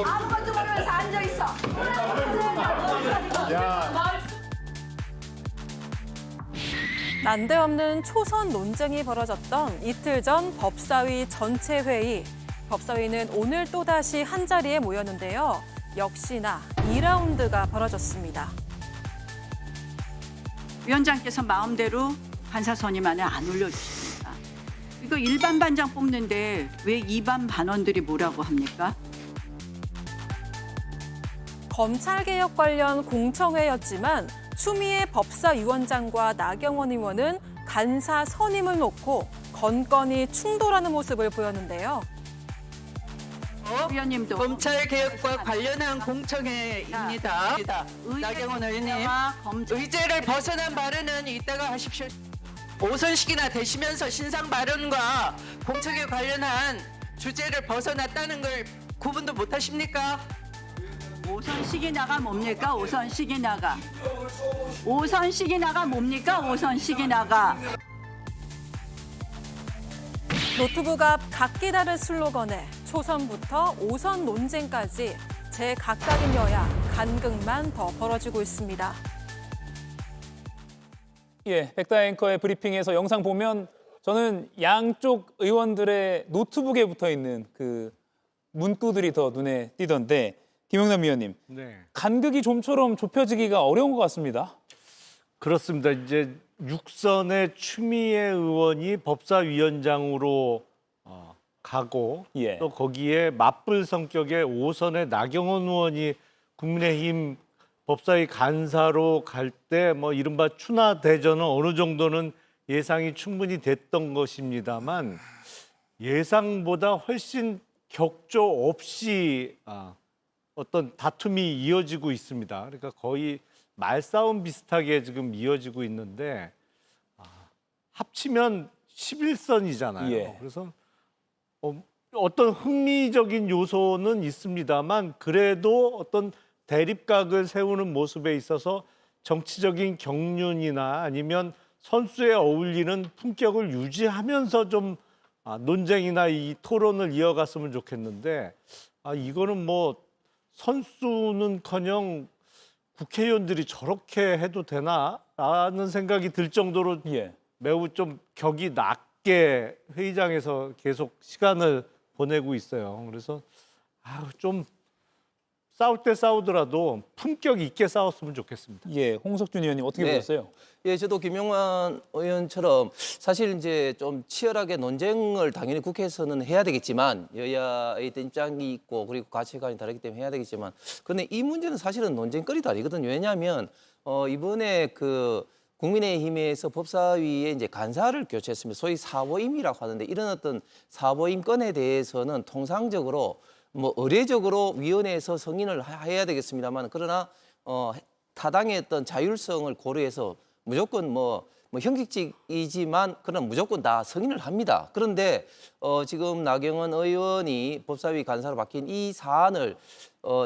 아무것도 모르면서 앉아있어. 난데없는 초선 논쟁이 벌어졌던 이틀 전 법사위 전체 회의. 법사위는 오늘 또다시 한자리에 모였는데요. 역시나 2라운드가 벌어졌습니다. 위원장께서 마음대로 간사 선임안을 안 올려주십니다. 이거 일반 반장 뽑는데 왜 이반 반원들이 뭐라고 합니까? 검찰개혁 관련 공청회였지만 추미애 법사위원장과 나경원 의원은 간사 선임을 놓고 건건이 충돌하는 모습을 보였는데요. 위원님도 검찰 개혁과 관련한 공청회입니다. 나경원 의원님, 의제를 벗어난 발언은 이따가 하십시오. 오선식이나 되시면서 신상 발언과 공청회 관련한 주제를 벗어났다는 걸 구분도 못 하십니까? 오선식이 나가 뭡니까? 오선식이 나가. 오선식이 나가 뭡니까? 오선식이 나가. 노트북 앞 각기 다른 슬로건에 초선부터 5선 논쟁까지 제각각인 여야 간극만 더 벌어지고 있습니다. 예, 백다 앵커의 브리핑에서 영상 보면 저는 양쪽 의원들의 노트북에 붙어 있는 그 문구들이 더 눈에 띄던데 김영남 위원님, 네. 간극이 좀처럼 좁혀지기가 어려운 것 같습니다. 그렇습니다. 이제 6선의 추미애 의원이 법사위원장으로 가고 예. 또 거기에 맞불 성격의 5선의 나경원 의원이 국민의힘 법사위 간사로 갈 때 뭐 이른바 추나 대전은 어느 정도는 예상이 충분히 됐던 것입니다만 예상보다 훨씬 격조 없이 어떤 다툼이 이어지고 있습니다. 그러니까 거의 말싸움 비슷하게 지금 이어지고 있는데 합치면 11선이잖아요. 예. 그래서 어떤 흥미적인 요소는 있습니다만 그래도 어떤 대립각을 세우는 모습에 있어서 정치적인 경륜이나 아니면 선수에 어울리는 품격을 유지하면서 좀 논쟁이나 이 토론을 이어갔으면 좋겠는데 이거는 뭐 선수는커녕 국회의원들이 저렇게 해도 되나라는 생각이 들 정도로 예. 매우 좀 격이 낮게 회의장에서 계속 시간을 보내고 있어요. 그래서 좀 싸울 때 싸우더라도 품격 있게 싸웠으면 좋겠습니다. 예, 홍석준 의원님 어떻게 네. 보셨어요? 예, 저도 김용환 의원처럼 사실 이제 좀 치열하게 논쟁을 당연히 국회에서는 해야 되겠지만 여야의 어떤 입장이 있고 그리고 가치관이 다르기 때문에 해야 되겠지만 근데 이 문제는 사실은 논쟁거리도 아니거든요. 왜냐하면 이번에 그 국민의힘에서 법사위에 이제 간사를 교체했습니다. 소위 사보임이라고 하는데 이런 어떤 사보임 건에 대해서는 통상적으로 뭐 의례적으로 위원회에서 승인을 해야 되겠습니다만 그러나 타당의 어떤 자율성을 고려해서 무조건 뭐 형식적이지만 그러나 무조건 다 승인을 합니다. 그런데 지금 나경원 의원이 법사위 간사로 바뀐 이 사안을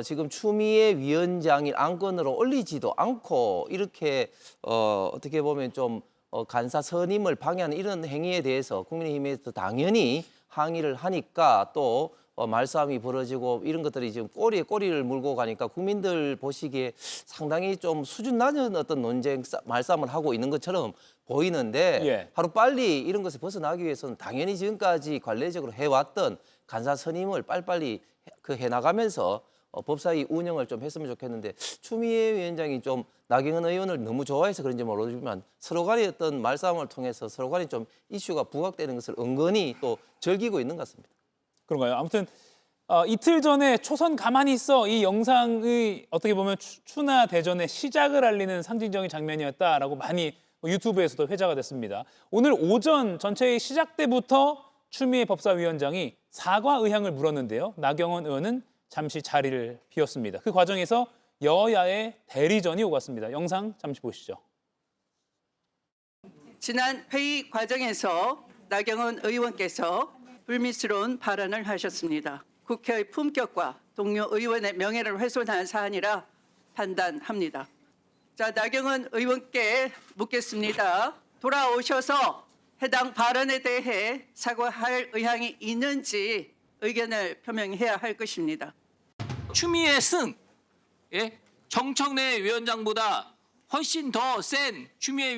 지금 추미애 위원장이 안건으로 올리지도 않고 이렇게 어떻게 보면 좀 간사 선임을 방해하는 이런 행위에 대해서 국민의힘에서 당연히 항의를 하니까 또 말싸움이 벌어지고 이런 것들이 지금 꼬리에 꼬리를 물고 가니까 국민들 보시기에 상당히 좀 수준 낮은 어떤 논쟁, 말싸움을 하고 있는 것처럼 보이는데 예. 하루 빨리 이런 것을 벗어나기 위해서는 당연히 지금까지 관례적으로 해왔던 간사 선임을 빨리빨리 해나가면서 법사위 운영을 좀 했으면 좋겠는데 추미애 위원장이 좀 나경원 의원을 너무 좋아해서 그런지 모르지만 서로 간의 어떤 말싸움을 통해서 서로 간에 좀 이슈가 부각되는 것을 은근히 또 즐기고 있는 것 같습니다. 그런가요? 아무튼 이틀 전에 초선 가만히 있어 이 영상의 어떻게 보면 추나 대전의 시작을 알리는 상징적인 장면이었다라고 많이 유튜브에서도 회자가 됐습니다. 오늘 오전 전체의 시작 때부터 추미애 법사위원장이 사과 의향을 물었는데요. 나경원 의원은 잠시 자리를 비웠습니다. 그 과정에서 여야의 대리전이 오갔습니다. 영상 잠시 보시죠. 지난 회의 과정에서 나경원 의원께서 불미스러운 발언을 하셨습니다. 국회의 품격과 동료 의원의 명예를 훼손한 사안이라 판단합니다. 자, 나경원 의원께 묻겠습니다. 돌아오셔서 해당 발언에 대해 사과할 의향이 있는지 의견을 표명해야 할 것입니다. 추미애 승, 예? 정청래 위원장보다 훨씬 더 센 추미애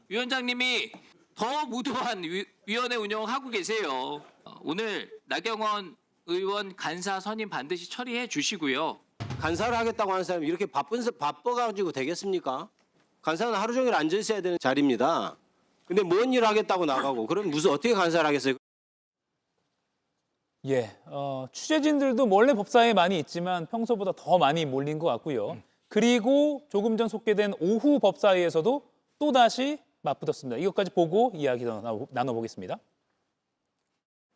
위원장님이 더 무도한 위원회 운영을 하고 계세요. 오늘 나경원 의원 간사 선임 반드시 처리해 주시고요. 간사를 하겠다고 하는 사람이 이렇게 바빠가지고 되겠습니까? 간사는 하루 종일 앉아 있어야 되는 자리입니다. 근데 뭔 일을 하겠다고 나가고 그럼 무슨 어떻게 간사를 하겠어요? 예, 취재진들도 원래 법사위에 많이 있지만 평소보다 더 많이 몰린 것 같고요. 그리고 조금 전 속개된 오후 법사위에서도 또다시 맞붙었습니다. 이것까지 보고 이야기 더 나눠보겠습니다.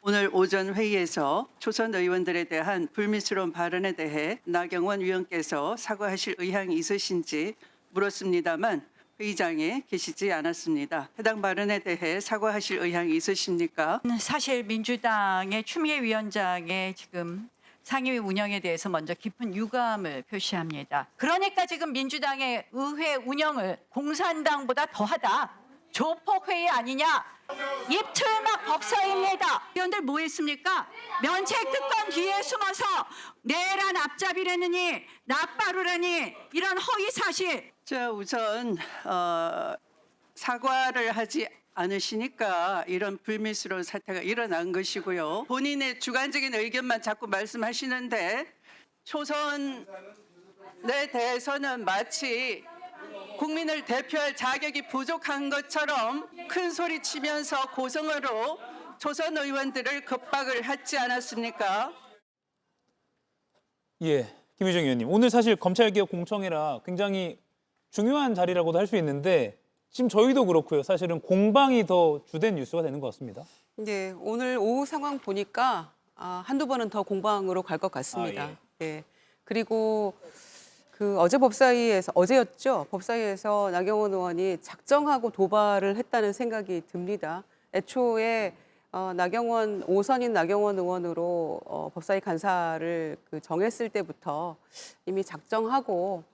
오늘 오전 회의에서 초선 의원들에 대한 불미스러운 발언에 대해 나경원 위원께서 사과하실 의향이 있으신지 물었습니다만 회의장에 계시지 않았습니다. 해당 발언에 대해 사과하실 의향이 있으십니까? 사실 민주당의 추미애 위원장의 지금 상임위 운영에 대해서 먼저 깊은 유감을 표시합니다. 그러니까 지금 민주당의 의회 운영을 공산당보다 더하다. 조폭회의 아니냐? 입틀막 법사위입니다. 의원들 뭐 했습니까? 면책특권 뒤에 숨어서 내란 앞잡이라느니 납바루라니 이런 허위사실. 자, 우선 사과를 하지 않으시니까 이런 불미스러운 사태가 일어난 것이고요. 본인의 주관적인 의견만 자꾸 말씀하시는데 초선에 대해서는 마치 국민을 대표할 자격이 부족한 것처럼 큰 소리 치면서 고성어로 초선 의원들을 겁박을 하지 않았습니까? 예, 김유정 의원님. 오늘 사실 검찰개혁 공청회라 굉장히 중요한 자리라고도 할 수 있는데 지금 저희도 그렇고요. 사실은 공방이 더 주된 뉴스가 되는 것 같습니다. 네, 오늘 오후 상황 보니까 한두 번은 더 공방으로 갈 것 같습니다. 예. 그리고 어제 법사위에서 어제였죠. 법사위에서 나경원 의원이 작정하고 도발을 했다는 생각이 듭니다. 애초에 오선인 나경원 의원으로 법사위 간사를 정했을 때부터 이미 작정하고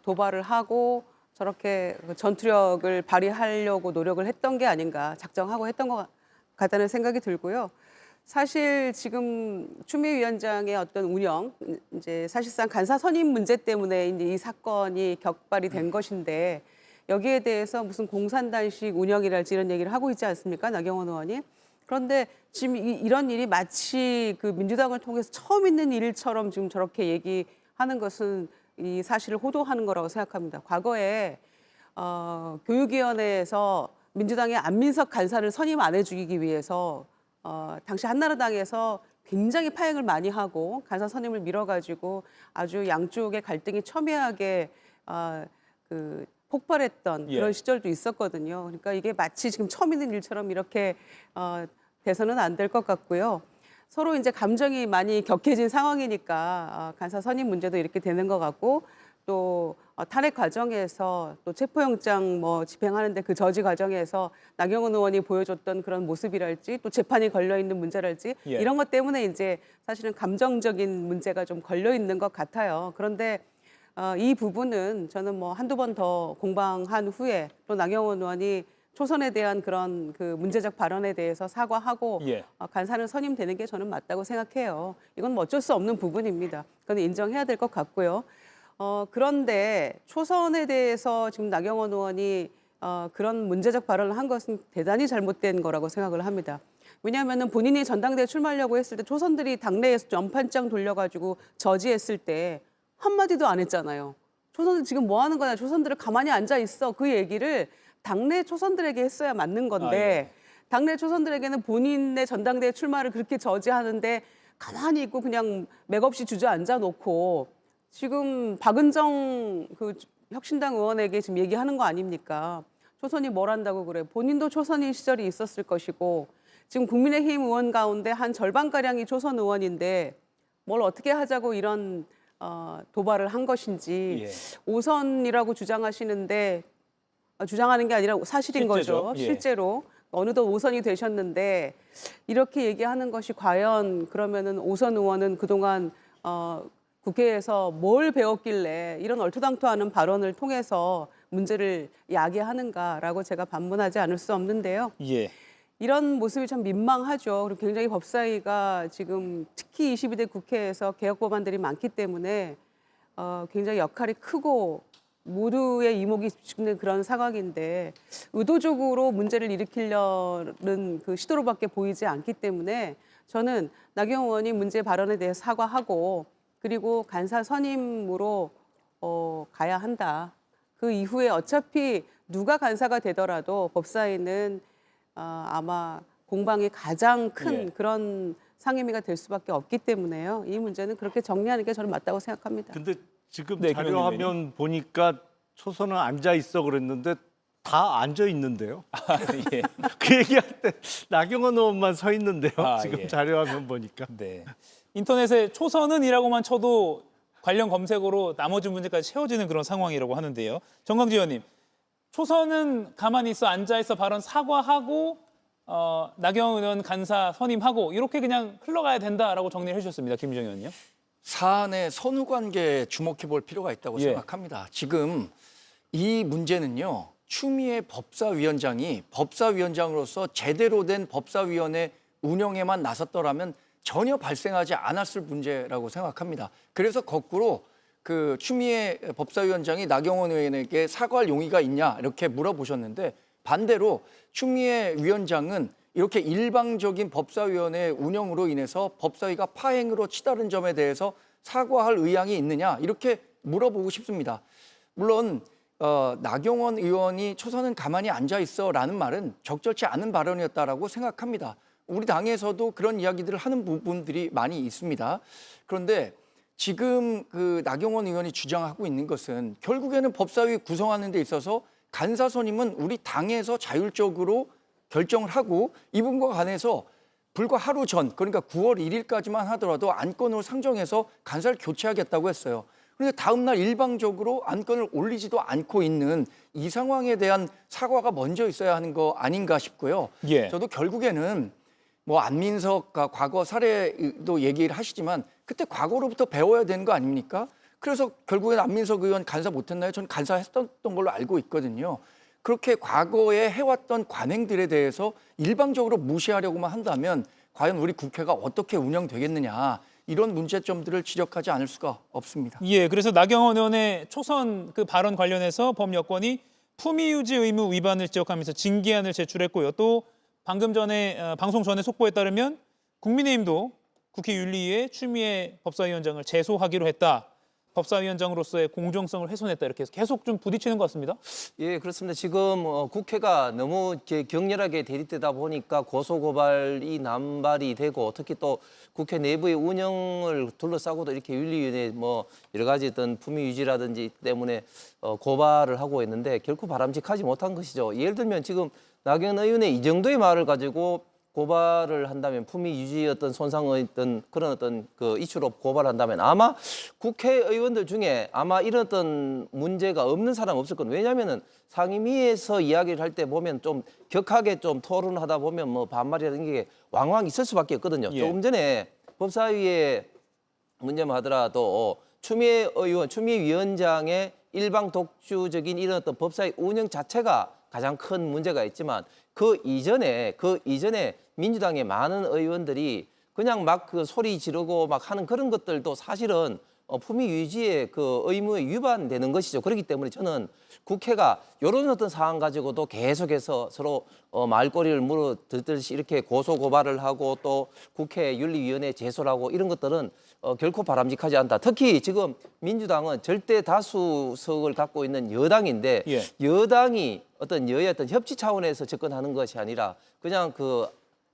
도발을 하고 저렇게 전투력을 발휘하려고 노력을 했던 게 아닌가, 작정하고 했던 것 같다는 생각이 들고요. 사실 지금 추미애 위원장의 어떤 운영, 이제 사실상 간사 선임 문제 때문에 이제 이 사건이 격발이 된 것인데 여기에 대해서 무슨 공산당식 운영이랄지 이런 얘기를 하고 있지 않습니까? 나경원 의원이. 그런데 지금 이런 일이 마치 민주당을 통해서 처음 있는 일처럼 지금 저렇게 얘기하는 것은 이 사실을 호도하는 거라고 생각합니다. 과거에 교육위원회에서 민주당의 안민석 간사를 선임 안 해주기 위해서 당시 한나라당에서 굉장히 파행을 많이 하고 간사 선임을 밀어가지고 아주 양쪽의 갈등이 첨예하게 폭발했던 그런 시절도 있었거든요. 그러니까 이게 마치 지금 처음 있는 일처럼 이렇게 돼서는 안 될 것 같고요. 서로 이제 감정이 많이 격해진 상황이니까 간사 선임 문제도 이렇게 되는 것 같고 또 탄핵 과정에서 또 체포영장 집행하는데 그 저지 과정에서 나경원 의원이 보여줬던 그런 모습이랄지 또 재판이 걸려 있는 문제랄지 이런 것 때문에 이제 사실은 감정적인 문제가 좀 걸려 있는 것 같아요. 그런데 이 부분은 저는 한두 번 더 공방한 후에 또 나경원 의원이 초선에 대한 그런 문제적 발언에 대해서 사과하고 간사는 선임되는 게 저는 맞다고 생각해요. 이건 어쩔 수 없는 부분입니다. 그건 인정해야 될 것 같고요. 그런데 초선에 대해서 지금 나경원 의원이 그런 문제적 발언을 한 것은 대단히 잘못된 거라고 생각을 합니다. 왜냐하면 본인이 전당대회 출마하려고 했을 때 초선들이 당내에서 연판장 돌려가지고 저지했을 때 한마디도 안 했잖아요. 초선들 지금 뭐 하는 거냐, 초선들을 가만히 앉아 있어, 그 얘기를 당내 초선들에게 했어야 맞는 건데 당내 초선들에게는 본인의 전당대회 출마를 그렇게 저지하는데 가만히 있고 그냥 맥없이 주저앉아 놓고 지금 박은정 혁신당 의원에게 지금 얘기하는 거 아닙니까? 초선이 뭘 한다고 그래. 본인도 초선인 시절이 있었을 것이고 지금 국민의힘 의원 가운데 한 절반가량이 초선 의원인데 뭘 어떻게 하자고 이런 도발을 한 것인지 5선이라고 주장하시는데 주장하는 게 아니라 사실인 실제죠. 거죠. 실제로 어느덧 5선이 되셨는데 이렇게 얘기하는 것이 과연 그러면은 5선 의원은 그동안 국회에서 뭘 배웠길래 이런 얼토당토하는 발언을 통해서 문제를 야기하는가라고 제가 반문하지 않을 수 없는데요. 이런 모습이 참 민망하죠. 그리고 굉장히 법사위가 지금 특히 22대 국회에서 개혁 법안들이 많기 때문에 굉장히 역할이 크고 모두의 이목이 집중된 그런 상황인데 의도적으로 문제를 일으키려는 그 시도로밖에 보이지 않기 때문에 저는 나경원 의원이 문제 발언에 대해 사과하고 그리고 간사 선임으로 가야 한다. 그 이후에 어차피 누가 간사가 되더라도 법사위는 아마 공방이 가장 큰 그런 상임위가 될 수밖에 없기 때문에요. 이 문제는 그렇게 정리하는 게 저는 맞다고 생각합니다. 근데 지금 네, 자료 김영민 화면 보니까 초선은 앉아 있어 그랬는데 다 앉아 있는데요. 예. 그 얘기할 때 나경원 의원만 서 있는데요. 지금 예. 자료 화면 보니까. 네. 인터넷에 초선은이라고만 쳐도 관련 검색어로 나머지 문제까지 채워지는 그런 상황이라고 하는데요. 정강지 의원님, 초선은 가만히 있어 앉아 있어 발언 사과하고 나경원 의원 간사 선임하고 이렇게 그냥 흘러가야 된다라고 정리를 해주셨습니다. 김유정 의원요. 사안의 선후 관계에 주목해 볼 필요가 있다고 예. 생각합니다. 지금 이 문제는요. 추미애 법사위원장이 법사위원장으로서 제대로 된 법사위원회 운영에만 나섰더라면 전혀 발생하지 않았을 문제라고 생각합니다. 그래서 거꾸로 그 추미애 법사위원장이 나경원 의원에게 사과할 용의가 있냐 이렇게 물어보셨는데 반대로 추미애 위원장은 이렇게 일방적인 법사위원회 운영으로 인해서 법사위가 파행으로 치달은 점에 대해서 사과할 의향이 있느냐 이렇게 물어보고 싶습니다. 물론 나경원 의원이 초선은 가만히 앉아 있어라는 말은 적절치 않은 발언이었다라고 생각합니다. 우리 당에서도 그런 이야기들을 하는 부분들이 많이 있습니다. 그런데 지금 그 나경원 의원이 주장하고 있는 것은 결국에는 법사위 구성하는 데 있어서 간사 선임은 우리 당에서 자율적으로 결정을 하고 이 부분과 관해서 불과 하루 전 그러니까 9월 1일까지만 하더라도 안건으로 상정해서 간사를 교체하겠다고 했어요. 그런데 다음 날 일방적으로 안건을 올리지도 않고 있는 이 상황에 대한 사과가 먼저 있어야 하는 거 아닌가 싶고요. 예. 저도 결국에는 뭐 안민석과 과거 사례도 얘기를 하시지만 그때 과거로부터 배워야 되는 거 아닙니까? 그래서 결국엔 안민석 의원 간사 못했나요? 저는 간사했던 걸로 알고 있거든요. 그렇게 과거에 해왔던 관행들에 대해서 일방적으로 무시하려고만 한다면 과연 우리 국회가 어떻게 운영되겠느냐 이런 문제점들을 지적하지 않을 수가 없습니다. 예, 그래서 나경원 의원의 초선 그 발언 관련해서 법 여권이 품위 유지 의무 위반을 지적하면서 징계안을 제출했고요. 또 방금 전에 방송 전에 속보에 따르면 국민의힘도 국회 윤리위에 추미애 법사위원장을 제소하기로 했다. 법사위원장으로서의 공정성을 훼손했다. 이렇게 해서 계속 좀 부딪히는 것 같습니다. 예, 그렇습니다. 지금 국회가 너무 이렇게 격렬하게 대립되다 보니까 고소고발이 남발이 되고 특히 또 국회 내부의 운영을 둘러싸고도 이렇게 윤리위원회 뭐 여러 가지 어떤 품위 유지라든지 때문에 고발을 하고 있는데 결코 바람직하지 못한 것이죠. 예를 들면 지금 나경원 의원의 이 정도의 말을 가지고 고발을 한다면 품위 유지 어떤 손상의 어떤 그런 어떤 그 이슈로 고발한다면 아마 국회의원들 중에 아마 이런 어떤 문제가 없는 사람 없을 거예요. 왜냐하면은 상임위에서 이야기를 할 때 보면 좀 격하게 좀 토론하다 보면 뭐 반말이라는 게 왕왕 있을 수밖에 없거든요. 예. 조금 전에 법사위에 문제만 하더라도 추미애 위원장의 일방 독주적인 이런 어떤 법사위 운영 자체가 가장 큰 문제가 있지만 그 이전에 민주당의 많은 의원들이 그냥 막 그 소리 지르고 막 하는 그런 것들도 사실은 품위 유지의 그 의무에 위반되는 것이죠. 그렇기 때문에 저는 국회가 이런 어떤 사안 가지고도 계속해서 서로 말꼬리를 물어뜯듯이 이렇게 고소 고발을 하고 또 국회 윤리위원회 제소를 하고 이런 것들은 결코 바람직하지 않다. 특히 지금 민주당은 절대 다수석을 갖고 있는 여당인데 예. 여당이 어떤 여야 어떤 협치 차원에서 접근하는 것이 아니라 그냥 그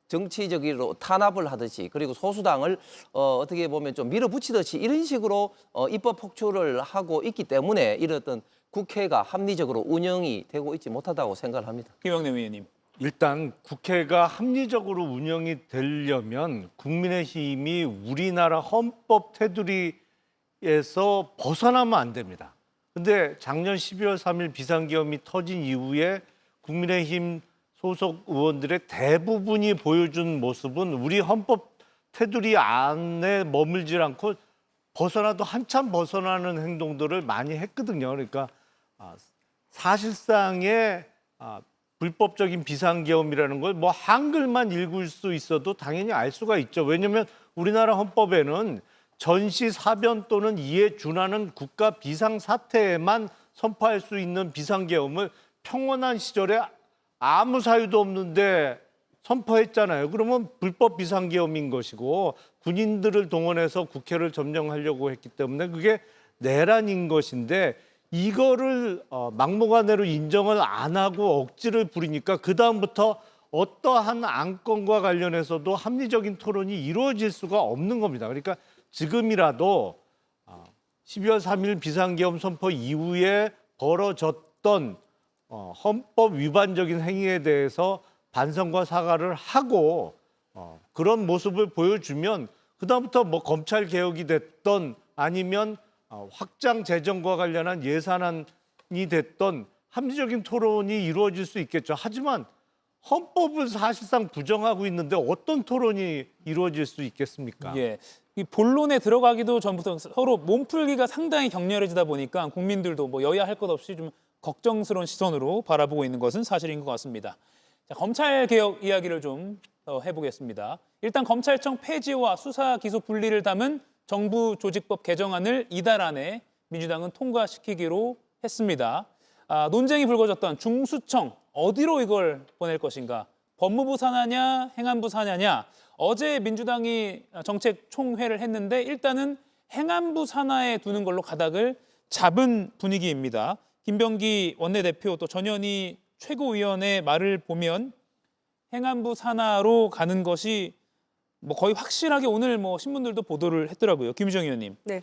정치적으로 탄압을 하듯이 그리고 소수당을 어떻게 보면 좀 밀어붙이듯이 이런 식으로 입법 폭출을 하고 있기 때문에 이런 어떤 국회가 합리적으로 운영이 되고 있지 못하다고 생각을 합니다. 김영남 의원님. 일단 국회가 합리적으로 운영이 되려면 국민의힘이 우리나라 헌법 테두리에서 벗어나면 안 됩니다. 근데 작년 12월 3일 비상계엄이 터진 이후에 국민의힘 소속 의원들의 대부분이 보여준 모습은 우리 헌법 테두리 안에 머물지 않고 벗어나도 한참 벗어나는 행동들을 많이 했거든요. 그러니까 사실상의 불법적인 비상계엄이라는 걸 뭐 한글만 읽을 수 있어도 당연히 알 수가 있죠. 왜냐하면 우리나라 헌법에는 전시, 사변 또는 이에 준하는 국가 비상사태에만 선포할 수 있는 비상계엄을 평온한 시절에 아무 사유도 없는데 선포했잖아요. 그러면 불법 비상계엄인 것이고 군인들을 동원해서 국회를 점령하려고 했기 때문에 그게 내란인 것인데 이거를 막무가내로 인정을 안 하고 억지를 부리니까 그다음부터 어떠한 안건과 관련해서도 합리적인 토론이 이루어질 수가 없는 겁니다. 그러니까 지금이라도 12월 3일 비상계엄 선포 이후에 벌어졌던 헌법 위반적인 행위에 대해서 반성과 사과를 하고 그런 모습을 보여주면 그다음부터 뭐 검찰 개혁이 됐던 아니면 확장 재정과 관련한 예산안이 됐던 합리적인 토론이 이루어질 수 있겠죠. 하지만 헌법을 사실상 부정하고 있는데 어떤 토론이 이루어질 수 있겠습니까? 예. 이 본론에 들어가기도 전부터 서로 몸풀기가 상당히 격렬해지다 보니까 국민들도 뭐 여야 할 것 없이 좀 걱정스러운 시선으로 바라보고 있는 것은 사실인 것 같습니다. 자, 검찰 개혁 이야기를 좀 더 해보겠습니다. 일단 검찰청 폐지와 수사 기소 분리를 담은 정부 조직법 개정안을 이달 안에 민주당은 통과시키기로 했습니다. 논쟁이 불거졌던 중수청 어디로 이걸 보낼 것인가? 법무부 산하냐, 행안부 산하냐? 어제 민주당이 정책 총회를 했는데 일단은 행안부 산하에 두는 걸로 가닥을 잡은 분위기입니다. 김병기 원내대표 또 전현희 최고위원의 말을 보면 행안부 산하로 가는 것이 뭐 거의 확실하게 오늘 뭐 신문들도 보도를 했더라고요. 김유정 의원님. 네.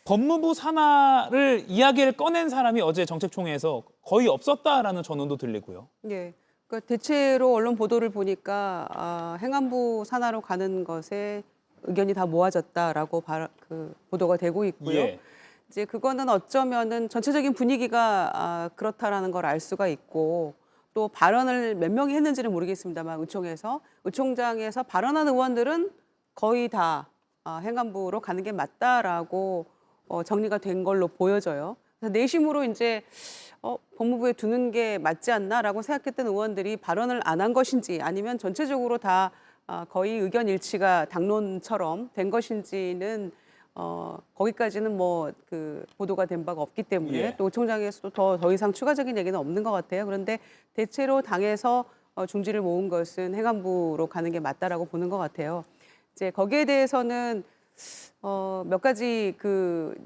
법무부 산하를 이야기를 꺼낸 사람이 어제 정책총회에서 거의 없었다라는 전언도 들리고요. 네. 그러니까 대체로 언론 보도를 보니까 행안부 산하로 가는 것에 의견이 다 모아졌다라고 보도가 되고 있고요. 예. 이제 그거는 어쩌면은 전체적인 분위기가 그렇다라는 걸 알 수가 있고 또 발언을 몇 명이 했는지는 모르겠습니다만 의총장에서 발언한 의원들은 거의 다 행안부로 가는 게 맞다라고 정리가 된 걸로 보여져요. 그래서 내심으로 이제 법무부에 두는 게 맞지 않나라고 생각했던 의원들이 발언을 안 한 것인지 아니면 전체적으로 다 거의 의견 일치가 당론처럼 된 것인지는 거기까지는 뭐 보도가 된 바가 없기 때문에 예. 또 총장에서도 더 이상 추가적인 얘기는 없는 것 같아요. 그런데 대체로 당에서 중지를 모은 것은 행안부로 가는 게 맞다라고 보는 것 같아요. 이제 거기에 대해서는 몇 가지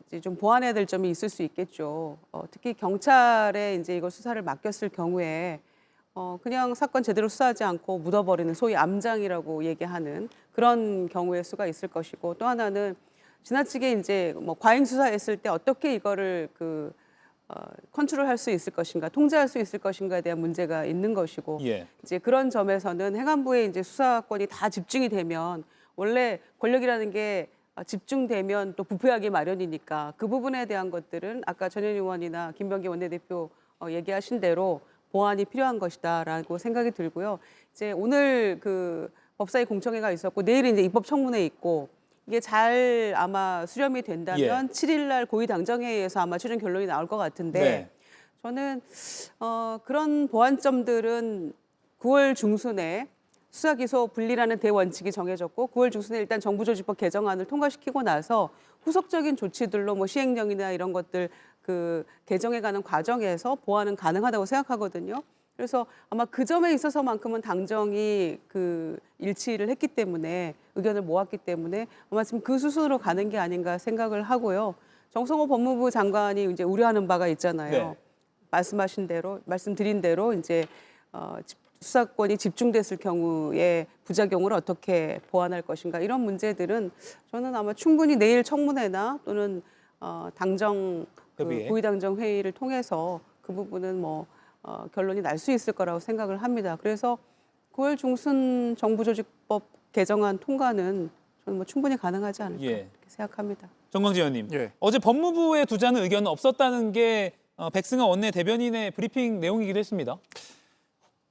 이제 좀 보완해야 될 점이 있을 수 있겠죠. 특히 경찰에 이제 이걸 수사를 맡겼을 경우에 그냥 사건 제대로 수사하지 않고 묻어버리는 소위 암장이라고 얘기하는 그런 경우의 수가 있을 것이고 또 하나는 지나치게 이제 뭐 과잉 수사했을 때 어떻게 이거를 컨트롤할 수 있을 것인가, 통제할 수 있을 것인가에 대한 문제가 있는 것이고 예. 이제 그런 점에서는 행안부에 이제 수사권이 다 집중이 되면 원래 권력이라는 게 집중되면 또 부패하기 마련이니까 그 부분에 대한 것들은 아까 전현희 의원이나 김병기 원내대표 얘기하신 대로 보완이 필요한 것이다라고 생각이 들고요. 이제 오늘 법사위 공청회가 있었고 내일 이제 입법청문회 있고 이게 잘 아마 수렴이 된다면 7일 날 고위당정회의에서 아마 최종 결론이 나올 것 같은데 네. 저는 그런 보완점들은 9월 중순에 수사기소 분리라는 대원칙이 정해졌고 9월 중순에 일단 정부조직법 개정안을 통과시키고 나서 후속적인 조치들로 뭐 시행령이나 이런 것들 개정해가는 과정에서 보완은 가능하다고 생각하거든요. 그래서 아마 그 점에 있어서만큼은 당정이 일치를 했기 때문에 의견을 모았기 때문에 아마 지금 그 수순으로 가는 게 아닌가 생각을 하고요. 정성호 법무부 장관이 이제 우려하는 바가 있잖아요. 네. 말씀드린 대로 이제 수사권이 집중됐을 경우에 부작용을 어떻게 보완할 것인가 이런 문제들은 저는 아마 충분히 내일 청문회나 또는 당정 고위당정 회의를 통해서 그 부분은 뭐 결론이 날 수 있을 거라고 생각을 합니다. 그래서 9월 중순 정부조직법 개정안 통과는 저는 뭐 충분히 가능하지 않을까 이렇게 생각합니다. 정광재 의원님, 예. 어제 법무부에 두자는 의견은 없었다는 게 백승하 원내 대변인의 브리핑 내용이기도 했습니다.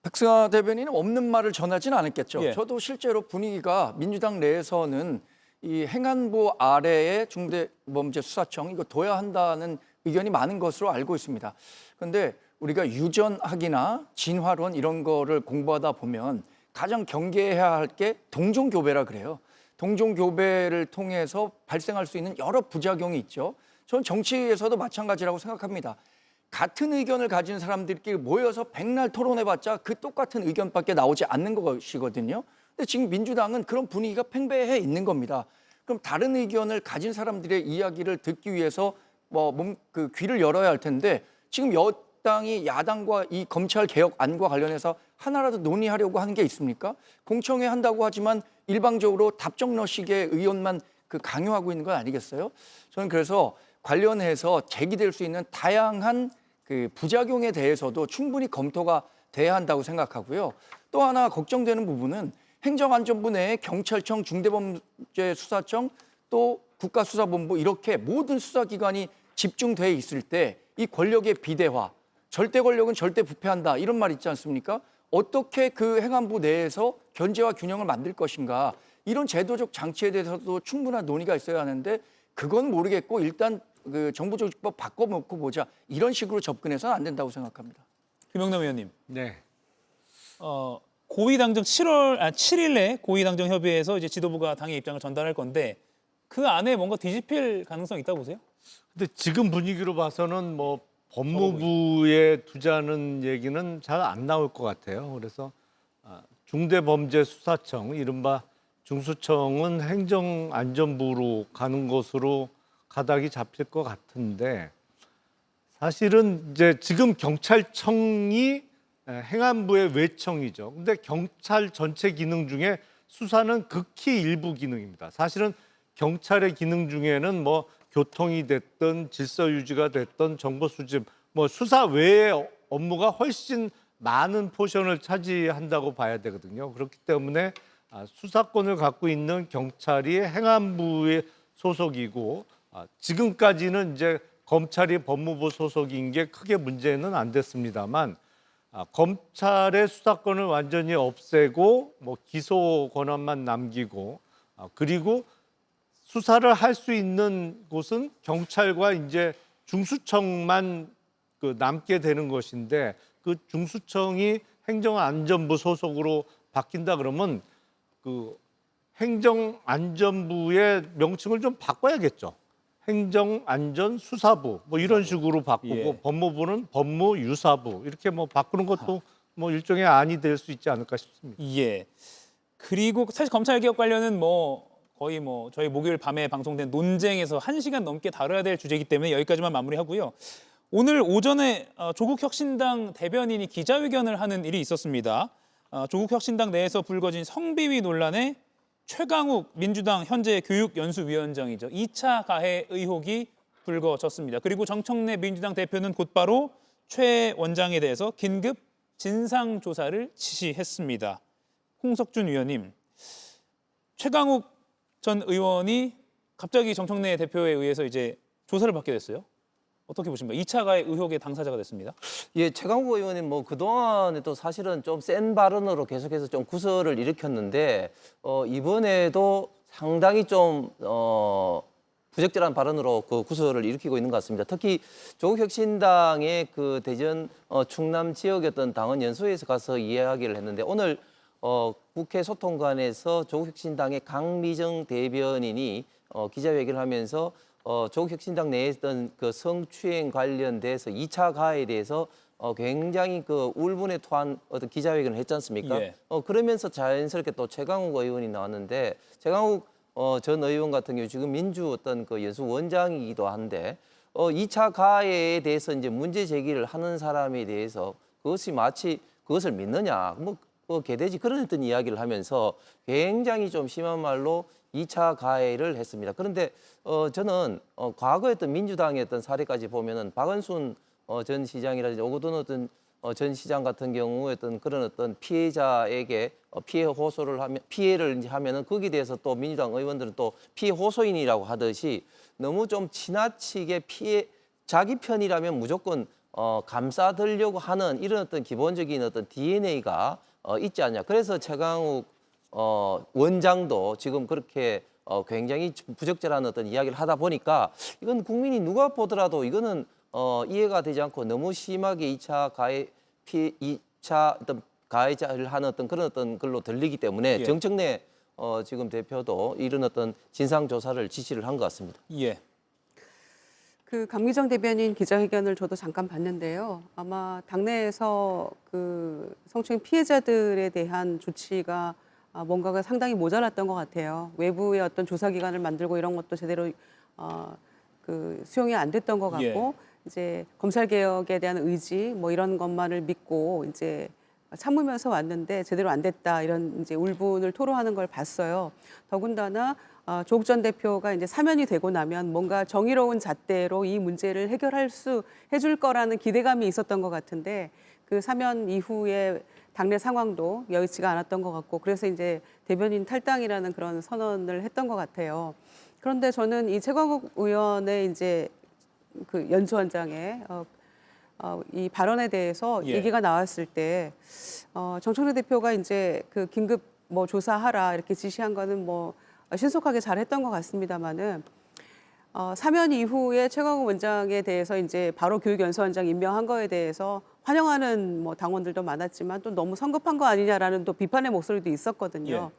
백승하 대변인은 없는 말을 전하진 않았겠죠. 예. 저도 실제로 분위기가 민주당 내에서는 이 행안부 아래에 중대범죄수사청 이거 둬야 한다는 의견이 많은 것으로 알고 있습니다. 그런데 우리가 유전학이나 진화론 이런 거를 공부하다 보면 가장 경계해야 할 게 동종교배라 그래요. 동종교배를 통해서 발생할 수 있는 여러 부작용이 있죠. 저는 정치에서도 마찬가지라고 생각합니다. 같은 의견을 가진 사람들끼리 모여서 백날 토론해봤자 그 똑같은 의견밖에 나오지 않는 것이거든요. 근데 지금 민주당은 그런 분위기가 팽배해 있는 겁니다. 그럼 다른 의견을 가진 사람들의 이야기를 듣기 위해서 그 귀를 열어야 할 텐데 지금 여당이 야당과 이 검찰 개혁안과 관련해서 하나라도 논의하려고 하는 게 있습니까? 공청회 한다고 하지만 일방적으로 답정너식의 의원만 강요하고 있는 건 아니겠어요? 저는 그래서 관련해서 제기될 수 있는 다양한 그 부작용에 대해서도 충분히 검토가 돼야 한다고 생각하고요. 또 하나 걱정되는 부분은 행정안전부 내에 경찰청, 중대범죄수사청, 또 국가수사본부 이렇게 모든 수사기관이 집중돼 있을 때 이 권력의 비대화, 절대 권력은 절대 부패한다 이런 말 있지 않습니까? 어떻게 그 행안부 내에서 견제와 균형을 만들 것인가 이런 제도적 장치에 대해서도 충분한 논의가 있어야 하는데 그건 모르겠고 일단 그 정부조직법 바꿔놓고 보자 이런 식으로 접근해서는 안 된다고 생각합니다. 김영남 의원님. 네. 고위당정 7일에 고위당정 협의회에서 이제 지도부가 당의 입장을 전달할 건데 그 안에 뭔가 뒤집힐 가능성이 있다고 보세요? 근데 지금 분위기로 봐서는 뭐 법무부에 두자는 얘기는 잘 안 나올 것 같아요. 그래서 중대범죄수사청, 이른바 중수청은 행정안전부로 가는 것으로 가닥이 잡힐 것 같은데 사실은 이제 지금 경찰청이 행안부의 외청이죠. 근데 경찰 전체 기능 중에 수사는 극히 일부 기능입니다. 사실은 경찰의 기능 중에는 뭐 교통이 됐든 질서 유지가 됐든 정보 수집, 뭐 수사 외의 업무가 훨씬 많은 포션을 차지한다고 봐야 되거든요. 그렇기 때문에 수사권을 갖고 있는 경찰이 행안부의 소속이고 지금까지는 이제 검찰이 법무부 소속인 게 크게 문제는 안 됐습니다만 검찰의 수사권을 완전히 없애고 뭐 기소 권한만 남기고 그리고 수사를 할 수 있는 곳은 경찰과 이제 중수청만 남게 되는 것인데 그 중수청이 행정안전부 소속으로 바뀐다 그러면 그 행정안전부의 명칭을 좀 바꿔야겠죠. 행정안전수사부 뭐 이런 식으로 바꾸고 예. 법무부는 법무유사부 이렇게 뭐 바꾸는 것도 뭐 일종의 안이 될 수 있지 않을까 싶습니다. 예. 그리고 사실 검찰 개혁 관련은 거의 저희 목요일 밤에 방송된 논쟁에서 1시간 넘게 다뤄야 될 주제이기 때문에 여기까지만 마무리하고요. 오늘 오전에 조국 혁신당 대변인이 기자회견을 하는 일이 있었습니다. 조국 혁신당 내에서 불거진 성비위 논란에 최강욱 민주당 현재 교육연수위원장이죠. 2차 가해 의혹이 불거졌습니다. 그리고 정청래 민주당 대표는 곧바로 최 원장에 대해서 긴급 진상조사를 지시했습니다. 홍석준 위원님, 최강욱 전 의원이 갑자기 정청래 대표에 의해서 이제 조사를 받게 됐어요. 어떻게 보십니까? 2차 가해 의혹의 당사자가 됐습니다. 예, 최강욱 의원님 그동안에 또 사실은 좀 센 발언으로 계속해서 좀 구설을 일으켰는데 이번에도 상당히 좀 부적절한 발언으로 그 구설을 일으키고 있는 것 같습니다. 특히 조국혁신당의 그 대전 충남 지역의 어떤 당원 연수회에서 가서 이야기를 했는데 오늘 국회 소통관에서 조국혁신당의 강미정 대변인이 기자회견을 하면서 조국혁신당 내에 있던 그 성추행 관련돼서 2차 가해에 대해서 굉장히 그 울분에 토한 어떤 기자회견을 했지 않습니까? 예. 그러면서 자연스럽게 또 최강욱 의원이 나왔는데 최강욱 전 의원 같은 경우 지금 민주 어떤 그 연수원장이기도 한데 2차 가해에 대해서 이제 문제 제기를 하는 사람에 대해서 그것이 마치 그것을 믿느냐 개돼지 그런 어떤 이야기를 하면서 굉장히 좀 심한 말로 2차 가해를 했습니다. 그런데 저는 과거에 어떤 민주당의 어떤 사례까지 보면은 박은순 전 시장이라든지 오거돈 어떤 전 시장 같은 경우에 어떤 그런 어떤 피해자에게 피해 호소를 하면 피해를 이제 하면은 거기에 대해서 또 민주당 의원들은 또 피해 호소인이라고 하듯이 너무 좀 지나치게 자기 편이라면 무조건 감싸들려고 하는 이런 어떤 기본적인 어떤 DNA가 있지 않냐. 그래서 최강욱 원장도 지금 그렇게 굉장히 부적절한 어떤 이야기를 하다 보니까 이건 국민이 누가 보더라도 이거는 이해가 되지 않고 너무 심하게 2차 어떤 가해자를 하는 어떤 그런 어떤 걸로 들리기 때문에 예. 정청래 지금 대표도 이런 어떤 진상 조사를 지시를 한 것 같습니다. 예. 그 강미정 대변인 기자회견을 저도 잠깐 봤는데요. 아마 당내에서 그 성추행 피해자들에 대한 조치가 뭔가가 상당히 모자랐던 것 같아요. 외부의 어떤 조사기관을 만들고 이런 것도 제대로 그 수용이 안 됐던 것 같고 이제 검찰 개혁에 대한 의지 뭐 이런 것만을 믿고 이제 참으면서 왔는데 제대로 안 됐다 이런 이제 울분을 토로하는 걸 봤어요. 더군다나 조국 전 대표가 이제 사면이 되고 나면 뭔가 정의로운 잣대로 이 문제를 해줄 거라는 기대감이 있었던 것 같은데 그 사면 이후에 당내 상황도 여의치가 않았던 것 같고 그래서 이제 대변인 탈당이라는 그런 선언을 했던 것 같아요. 그런데 저는 이 최광욱 의원의 이제 그 연수원장의 이 발언에 대해서 얘기가 나왔을 때 정청래 대표가 이제 그 긴급 뭐 조사하라 이렇게 지시한 거는 뭐 신속하게 잘했던 것 같습니다만은 사면 이후에 최광욱 원장에 대해서 이제 바로 교육연수원장 임명한 거에 대해서 환영하는 뭐 당원들도 많았지만 또 너무 성급한 거 아니냐라는 또 비판의 목소리도 있었거든요.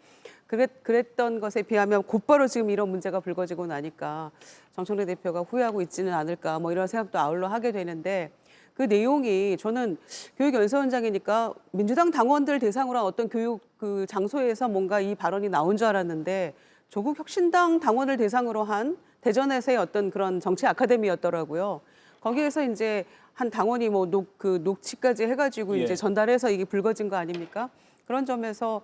그랬던 것에 비하면 곧바로 지금 이런 문제가 불거지고 나니까 정청래 대표가 후회하고 있지는 않을까 뭐 이런 생각도 아울러 하게 되는데 그 내용이 저는 교육연수원장이니까 민주당 당원들 대상으로 한 어떤 교육 그 장소에서 뭔가 이 발언이 나온 줄 알았는데 조국 혁신당 당원을 대상으로 한 대전에서의 어떤 그런 정치 아카데미였더라고요. 거기에서 이제 한 당원이 뭐 녹취까지 해가지고 이제 전달해서 이게 불거진 거 아닙니까? 그런 점에서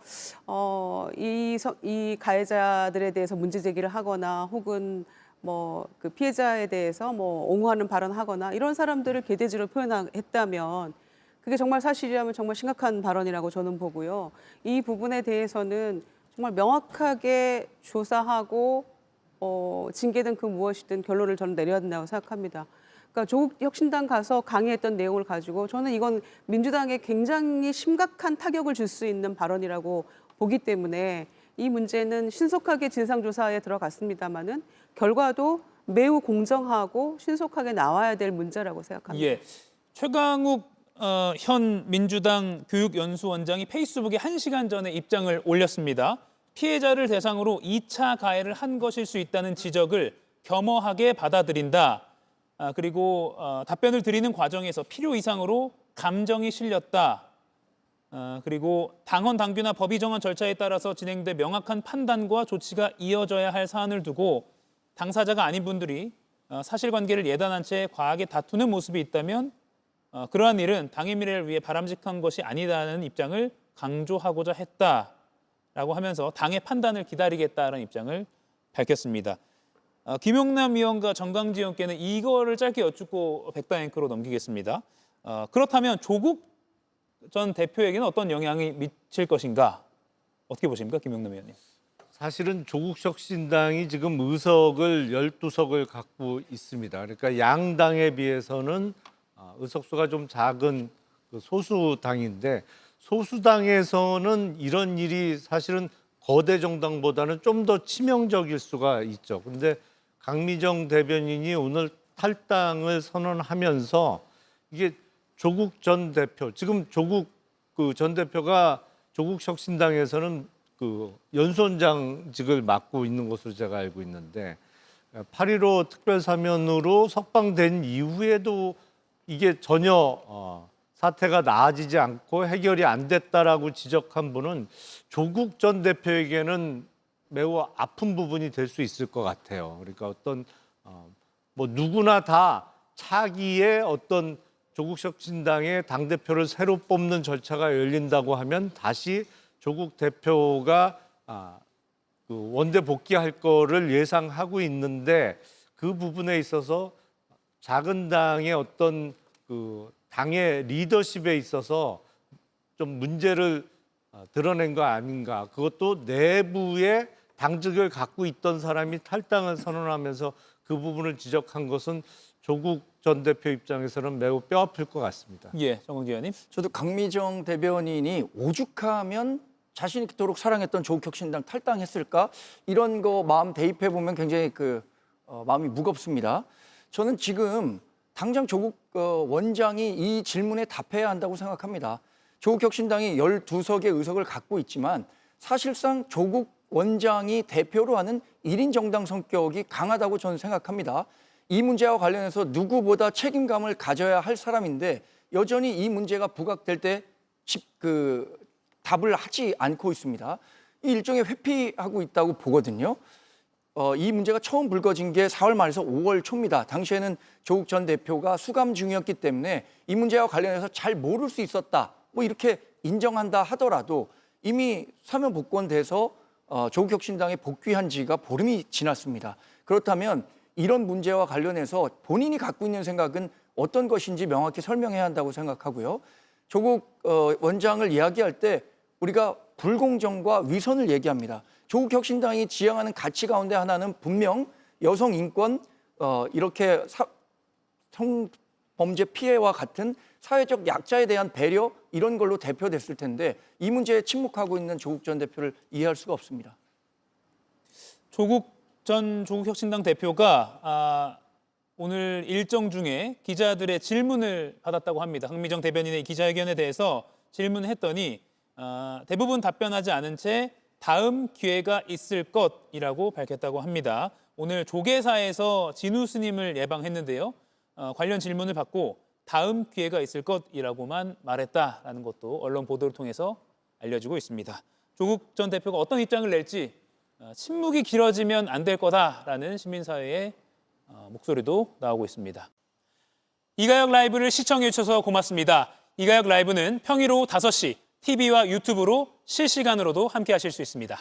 이 가해자들에 대해서 문제 제기를 하거나 혹은 뭐 그 피해자에 대해서 뭐 옹호하는 발언하거나 이런 사람들을 개돼지로 표현했다면 그게 정말 사실이라면 정말 심각한 발언이라고 저는 보고요. 이 부분에 대해서는 정말 명확하게 조사하고 징계든 그 무엇이든 결론을 저는 내려야 된다고 생각합니다. 그러니까 조국 혁신당 가서 강의했던 내용을 가지고 저는 이건 민주당에 굉장히 심각한 타격을 줄 수 있는 발언이라고 보기 때문에 이 문제는 신속하게 진상조사에 들어갔습니다마는 결과도 매우 공정하고 신속하게 나와야 될 문제라고 생각합니다. 예. 최강욱 현 민주당 교육연수원장이 페이스북에 1시간 전에 입장을 올렸습니다. 피해자를 대상으로 2차 가해를 한 것일 수 있다는 지적을 겸허하게 받아들인다. 그리고 답변을 드리는 과정에서 필요 이상으로 감정이 실렸다. 그리고 당헌 당규나 법이 정한 절차에 따라서 진행돼 명확한 판단과 조치가 이어져야 할 사안을 두고 당사자가 아닌 분들이 사실관계를 예단한 채 과하게 다투는 모습이 있다면 그러한 일은 당의 미래를 위해 바람직한 것이 아니다는 입장을 강조하고자 했다라고 하면서 당의 판단을 기다리겠다는 입장을 밝혔습니다. 김용남 의원과 정강지 의원께는 이거를 짧게 여쭙고 백다 앵커로 넘기겠습니다. 그렇다면 조국 전 대표에게는 어떤 영향이 미칠 것인가? 어떻게 보십니까, 김용남 의원님? 사실은 조국 혁신당이 지금 의석을 12석을 갖고 있습니다. 그러니까 양당에 비해서는 의석수가 좀 작은 소수당인데 소수당에서는 이런 일이 사실은 거대 정당보다는 좀 더 치명적일 수가 있죠. 근데 강미정 대변인이 오늘 탈당을 선언하면서 이게 조국 전 대표, 지금 조국 전 대표가 조국 혁신당에서는 연수원장직을 맡고 있는 것으로 제가 알고 있는데 8.15 특별사면으로 석방된 이후에도 이게 전혀 사태가 나아지지 않고 해결이 안 됐다라고 지적한 분은 조국 전 대표에게는 매우 아픈 부분이 될 수 있을 것 같아요. 그러니까 어떤 뭐 누구나 다 차기에 어떤 조국 혁신당의 당대표를 새로 뽑는 절차가 열린다고 하면 다시 조국 대표가 원대 복귀할 거를 예상하고 있는데 그 부분에 있어서 작은 당의 어떤 당의 리더십에 있어서 좀 문제를 드러낸 거 아닌가. 그것도 내부에 당직을 갖고 있던 사람이 탈당을 선언하면서 그 부분을 지적한 것은 조국 전 대표 입장에서는 매우 뼈아플 것 같습니다. 예, 정광재 의원님. 저도 강미정 대변인이 오죽하면 자신이 그토록 사랑했던 조국 혁신당 탈당했을까? 이런 거 마음 대입해 보면 굉장히 마음이 무겁습니다. 저는 지금 당장 조국 원장이 이 질문에 답해야 한다고 생각합니다. 조국 혁신당이 12석의 의석을 갖고 있지만 사실상 조국 원장이 대표로 하는 1인 정당 성격이 강하다고 저는 생각합니다. 이 문제와 관련해서 누구보다 책임감을 가져야 할 사람인데 여전히 이 문제가 부각될 때 답을 하지 않고 있습니다. 이 일종의 회피하고 있다고 보거든요. 이 문제가 처음 불거진 게 4월 말에서 5월 초입니다. 당시에는 조국 전 대표가 수감 중이었기 때문에 이 문제와 관련해서 잘 모를 수 있었다. 뭐 이렇게 인정한다 하더라도 이미 사면 복권돼서 조국 혁신당에 복귀한 지가 보름이 지났습니다. 그렇다면 이런 문제와 관련해서 본인이 갖고 있는 생각은 어떤 것인지 명확히 설명해야 한다고 생각하고요. 조국 원장을 이야기할 때 우리가 불공정과 위선을 얘기합니다. 조국 혁신당이 지향하는 가치 가운데 하나는 분명 여성 인권, 이렇게 성범죄 피해와 같은 사회적 약자에 대한 배려 이런 걸로 대표됐을 텐데 이 문제에 침묵하고 있는 조국 전 대표를 이해할 수가 없습니다. 조국 혁신당 대표가 오늘 일정 중에 기자들의 질문을 받았다고 합니다. 황미정 대변인의 기자회견에 대해서 질문을 했더니 대부분 답변하지 않은 채 다음 기회가 있을 것이라고 밝혔다고 합니다. 오늘 조계사에서 진우 스님을 예방했는데요. 관련 질문을 받고 다음 기회가 있을 것이라고만 말했다라는 것도 언론 보도를 통해서 알려지고 있습니다. 조국 전 대표가 어떤 입장을 낼지 침묵이 길어지면 안 될 거다라는 시민사회의 목소리도 나오고 있습니다. 이가혁 라이브를 시청해 주셔서 고맙습니다. 이가혁 라이브는 평일 오후 5시 TV와 유튜브로 실시간으로도 함께 하실 수 있습니다.